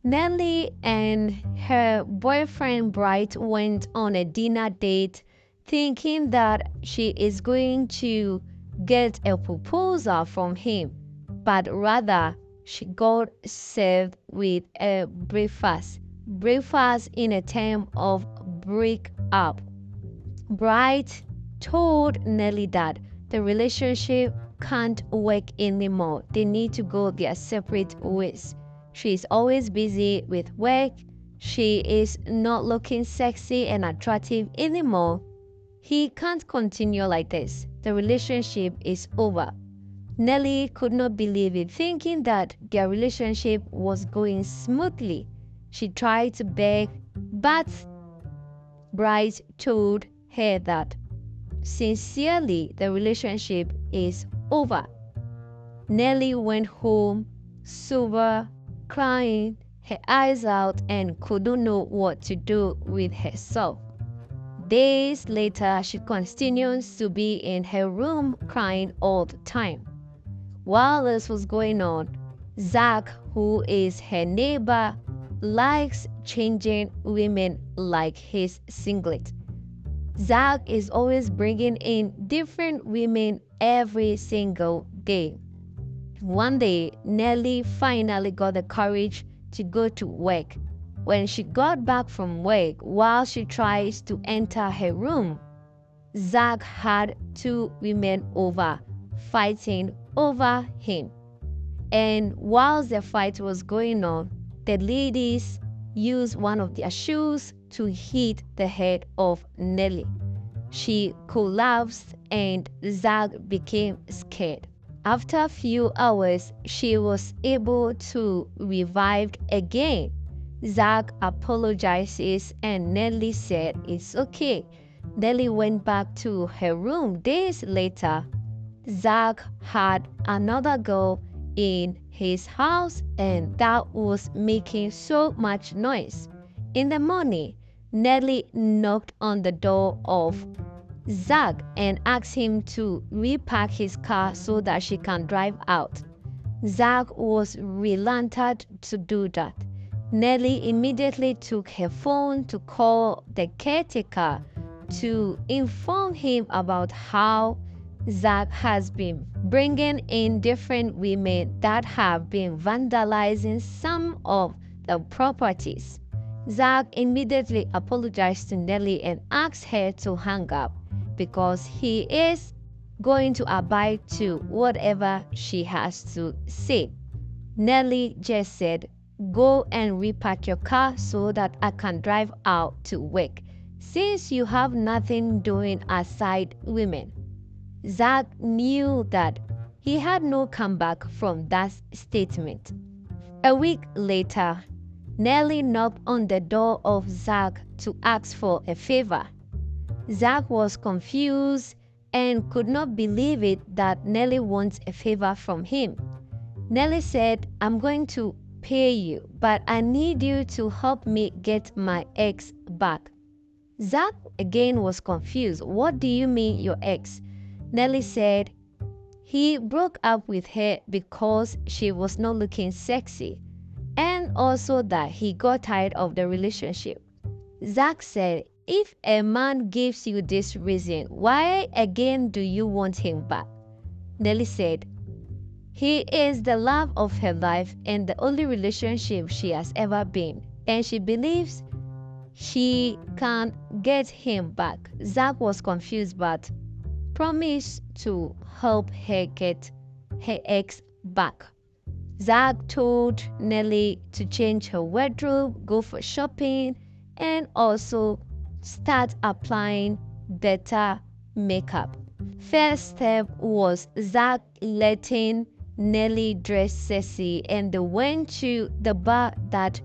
Nelly and her boyfriend Bright went on a dinner date thinking that she is going to get a proposal from him, but rather she got served with a breakfast. Breakfast in a term of break up. Bright told Nelly that the relationship can't work anymore. They need to go their separate ways. She is always busy with work. She is not looking sexy and attractive anymore. He can't continue like this. The relationship is over. Nelly could not believe it, thinking that their relationship was going smoothly. She tried to beg, but Bright told her that sincerely the relationship is over. Nelly went home, sober, crying her eyes out, and couldn't know what to do with herself. Days later, she continues to be in her room crying all the time. While this was going on, Zach, who is her neighbor, likes changing women like his singlet. Zach is always bringing in different women every single day. One day, Nelly finally got the courage to go to work. When she got back from work, while she tries to enter her room, Zach had two women over, fighting over him. And whilst the fight was going on, the ladies used one of their shoes to hit the head of Nelly. She collapsed and Zach became scared. After a few hours, she was able to revive again. Zach apologizes and Nelly said it's okay. Nelly went back to her room. Days later, Zach had another girl in his house and that was making so much noise. In the morning, Nelly knocked on the door of Zach and asked him to repark his car so that she can drive out. Zach was reluctant to do that. Nelly immediately took her phone to call the caretaker to inform him about how Zach has been bringing in different women that have been vandalizing some of the properties. Zach immediately apologized to Nelly and asked her to hang up because he is going to abide to whatever she has to say. Nelly just said, "Go and repark your car so that I can drive out to work, since you have nothing doing aside women." Zach knew that he had no comeback from that statement. A week later, Nelly knocked on the door of Zach to ask for a favor. Zach was confused and could not believe it that Nelly wants a favor from him. Nelly said, "I'm going to pay you, but I need you to help me get my ex back." Zach again was confused. "What do you mean your ex?" Nelly said he broke up with her because she was not looking sexy and also that he got tired of the relationship. Zach said, "If a man gives you this reason, why again do you want him back?" Nelly said, "He is the love of her life and the only relationship she has ever been, and she believes she can get him back." Zach was confused but promised to help her get her ex back. Zach told Nelly to change her wardrobe, go for shopping, and also start applying better makeup. First step was Zach letting Nelly dress sexy, and they went to the bar that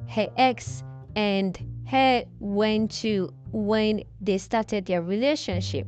her ex and her went to when they started their relationship.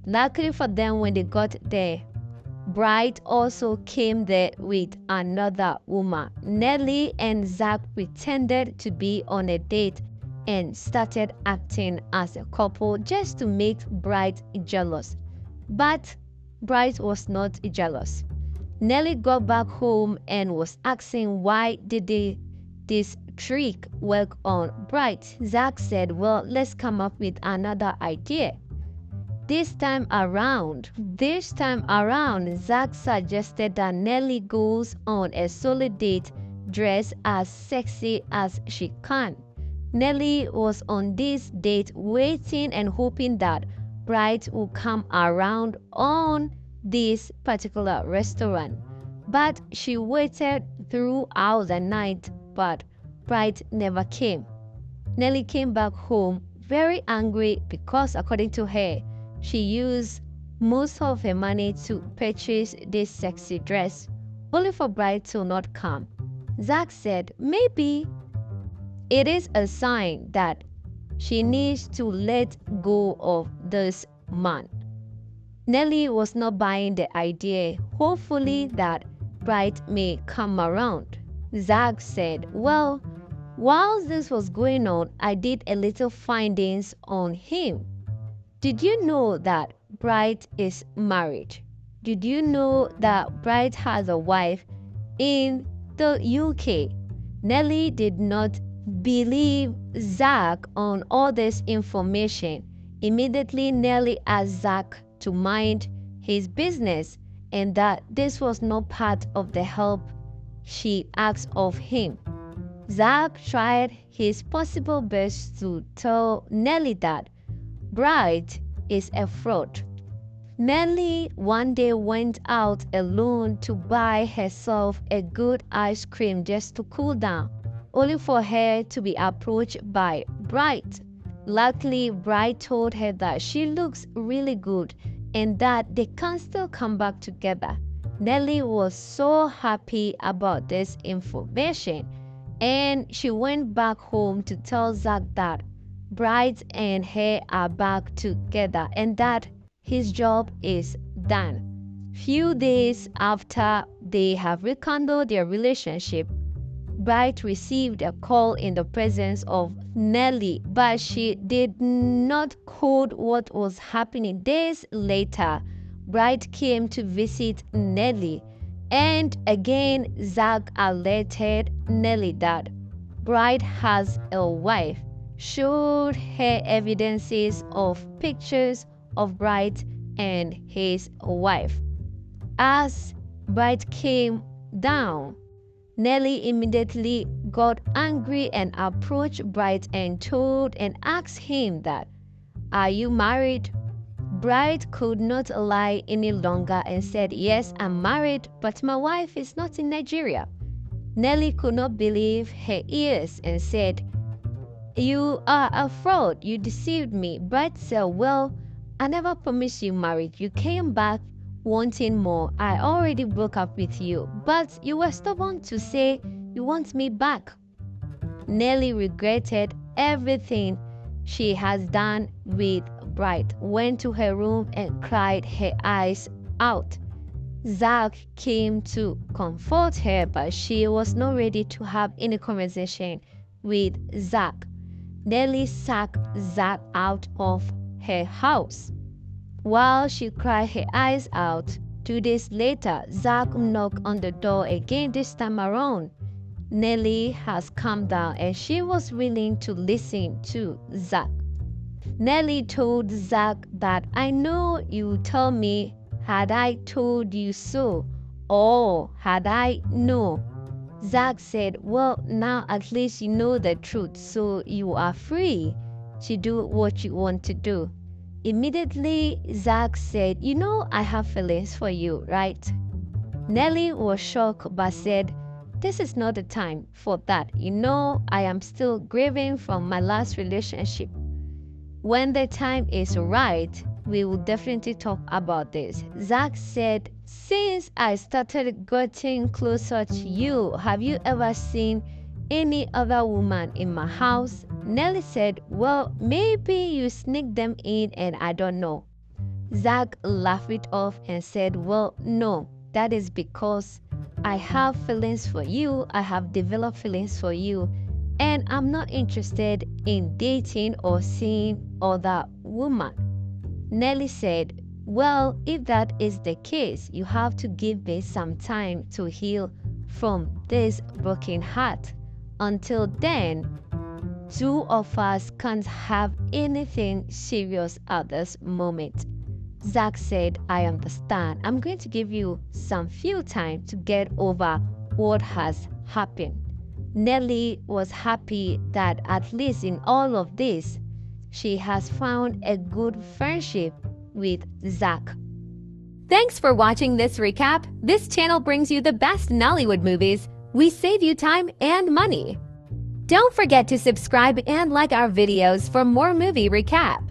Luckily for them, when they got there, Bright also came there with another woman. Nelly and Zach pretended to be on a date and started acting as a couple just to make Bright jealous. But Bright was not jealous. Nelly got back home and was asking why did they this trick work on Bright, Zach said, well, let's come up with another idea. This time around, Zach suggested that Nelly goes on a solo date dressed as sexy as she can. Nelly was on this date waiting and hoping that Bright would come around on this particular restaurant. But she waited throughout the night, but Bright never came. Nelly came back home very angry because, according to her, she used most of her money to purchase this sexy dress, only for Bright to not come. Zach said maybe it is a sign that she needs to let go of this man. Nelly was not buying the idea, hopefully that Bright may come around. Zach said, well, while this was going on, I did a little findings on him. Did you know that Bright is married? Did you know that Bright has a wife in the UK? Nelly did not believe Zach on all this information. Immediately, Nelly asked Zach to mind his business and that this was not part of the help she asked of him. Zach tried his possible best to tell Nelly that Bright is a fraud. Nelly one day went out alone to buy herself a good ice cream just to cool down, only for her to be approached by Bright. Luckily, Bright told her that she looks really good and that they can still come back together. Nelly was so happy about this information, and she went back home to tell Zach that Bright and her are back together and that his job is done. Few days after they have rekindled their relationship, Bright received a call in the presence of Nelly, but she did not code what was happening. Days later, Bright came to visit Nelly, and again Zach alerted Nelly that Bright has a wife, showed her evidences of pictures of Bright and his wife. As Bright came down, Nelly immediately got angry and approached Bright and told and asked him that, are you married? Bright could not lie any longer and said, yes, I'm married, but my wife is not in Nigeria. Nelly could not believe her ears and said, you are a fraud, you deceived me. Bright said, well, I never promised you marriage. You came back wanting more. I already broke up with you, but you were stubborn to say you want me back. Nelly regretted everything she has done with Bright, went to her room and cried her eyes out. Zach came to comfort her, but she was not ready to have any conversation with Zach. Nelly sacked Zach out of her house. While she cried her eyes out, 2 days later, Zach knocked on the door again. This time around, Nelly has calmed down and she was willing to listen to Zach. Nelly told Zach that, I know you tell me, had I told you so, or had I know? Zach said, well, now at least you know the truth, so you are free to do what you want to do. Immediately, Zach said, you know I have feelings for you, right? Nelly was shocked but said, this is not the time for that. You know I am still grieving from my last relationship. When the time is right, we will definitely talk about this. Zach said, since I started getting closer to you, have you ever seen any other woman in my house? Nelly said, well, maybe you sneak them in and I don't know. Zach laughed it off and said, well, no, that is because I have feelings for you. I have developed feelings for you, and I'm not interested in dating or seeing other women. Nelly said, well, if that is the case, you have to give me some time to heal from this broken heart. until then, two of us can't have anything serious at this moment. Zach said, I understand. I'm going to give you some few time to get over what has happened. Nelly was happy that at least in all of this, she has found a good friendship with Zach. Thanks for watching this recap. This channel brings you the best Nollywood movies. We save you time and money. Don't forget to subscribe and like our videos for more movie recap.